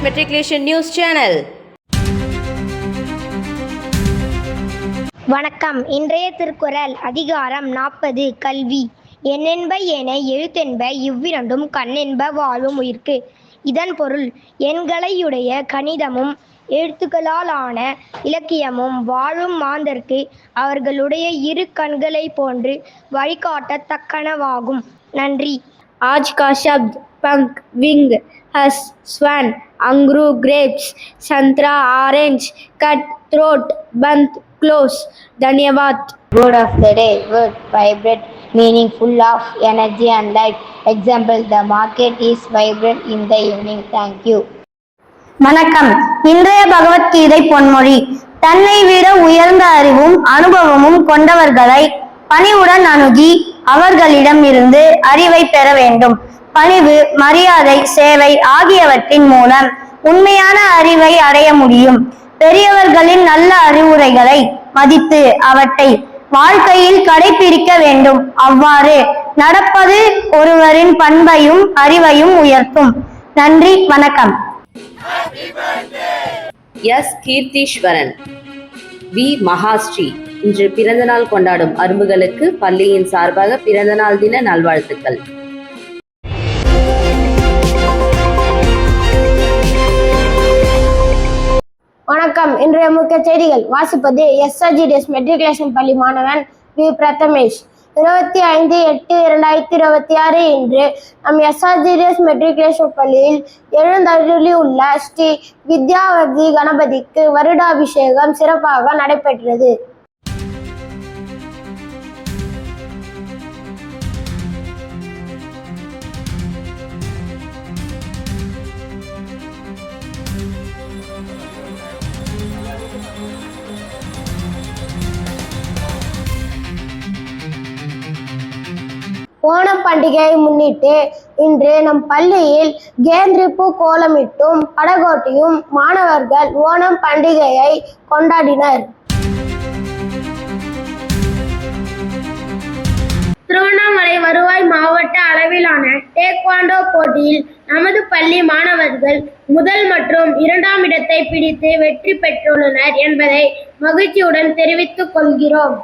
Matriculation News Channel. வணக்கம். இன்றைய திருக்குறள் அதிகாரம் 40 கல்வி. எண்ணென்ப ஏன எழுத்தென்ப இவ்விரண்டும் கண்ணென்ப வாழும் உயிர்க்கு. இதன் பொருள் எண்களையுடைய கணிதமும் எழுத்துக்களாலான இலக்கியமும் வாழும் மாந்தர்க்கு அவர்களுடைய இரு கண்களை போன்று வழிகாட்டத்தக்கனவாகும். நன்றி. आज का शब्द पंख, विंग, हंस, स्वन, अंगूर, ग्रेप्स, संतरा, ऑरेंज, कट, थ्रोट, बंद, क्लोज. धन्यवाद. Word of the day: word, vibrant, meaning full of energy and life. Example: the market is vibrant in the evening. Thank you. வணக்கம். இன்றைய பகவத்கீதை பொன்மொழி: தன்னை விட உயர்ந்த அறிவும் அனுபவமும் கொண்டவர்களை பணிவுடன் அணுகி அவர்களிடம் இருந்து அறிவை பெற வேண்டும். பணிவு, மரியாதை, சேவை ஆகியவற்றின் மூலம் உண்மையான அறிவை அடைய முடியும். பெரியவர்களின் நல்ல அறிவுரைகளை மதித்து அவற்றை வாழ்க்கையில் கடைபிடிக்க வேண்டும். அவ்வாறு நடப்பது ஒருவரின் பண்பையும் அறிவையும் உயர்த்தும். நன்றி, வணக்கம். எஸ். கீர்த்தீஸ்வரன், வி. மகாஸ்ரீ. இன்று பிறந்தநாள் கொண்டாடும் அரும்புகளுக்கு பள்ளியின் சார்பாக பிறந்தநாள் தின நல்வாழ்த்துக்கள். வணக்கம். இன்றைய முக்கிய செய்திகள் வாசிப்பது எஸ்ஆர்ஜிடிஎஸ் மெட்ரிகுலேஷன் பள்ளி மாணவன் வி. பிரதமேஷ். 25/8/2026 இன்று நம் எஸ்ஆர்ஜிடிஎஸ் மெட்ரிகுலேஷன் பள்ளியில் எழுந்தருளி உள்ள ஸ்ரீ வித்யாவதி கணபதிக்கு வருடாபிஷேகம் சிறப்பாக நடைபெற்றது. ஓணம் பண்டிகையை முன்னிட்டு இன்று நம் பள்ளியில் கேந்திரிப்பூ கோலமிட்டும் படகோட்டியும் மாணவர்கள் ஓணம் பண்டிகையை கொண்டாடினர். திருவண்ணாமலை வருவாய் மாவட்ட அளவிலான டேக்வாண்டோ போட்டியில் நமது பள்ளி மாணவர்கள் முதல் மற்றும் 2ஆம் இடத்தை பிடித்து வெற்றி பெற்றுள்ளனர் என்பதை மகிழ்ச்சியுடன் தெரிவித்துக் கொள்கிறோம்.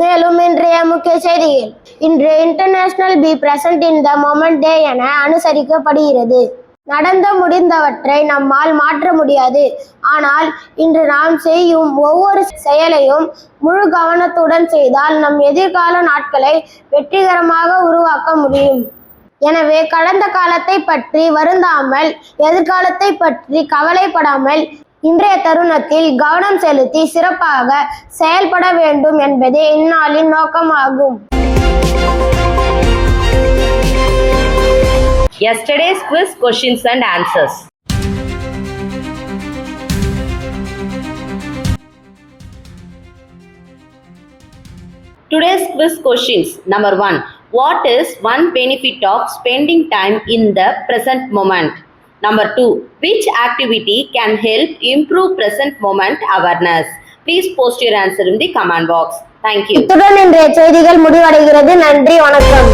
மேலும் இன்றைய முக்கிய செய்திகள்: இன்று international be present in the moment day என அனுசரிக்கப்படுகிறது. நடந்து முடிந்தவற்றை நம்மால் மாற்ற முடியாது. ஆனால் இன்று நாம் செய்யும் ஒவ்வொரு செயலையும் முழு கவனத்துடன் செய்தால் நம் எதிர்கால நாட்களை வெற்றிகரமாக உருவாக்க முடியும். எனவே கடந்த காலத்தை பற்றி வருந்தாமல், எதிர்காலத்தை பற்றி கவலைப்படாமல் இன்றைய தருணத்தில் கவனம் செலுத்தி சிறப்பாக செயல்பட வேண்டும் என்பதே இந்நாளின் நோக்கமாகும். Yesterday's quiz questions and answers. Today's quiz questions. Number 1. What is one benefit of spending time in the present moment? Number 2. Which activity can help improve present moment awareness? Please post your answer in the comment box. Thank you. இத்துடன் இன்றைய செய்திகள் முடிவடைகிறது. நன்றி, வணக்கம்.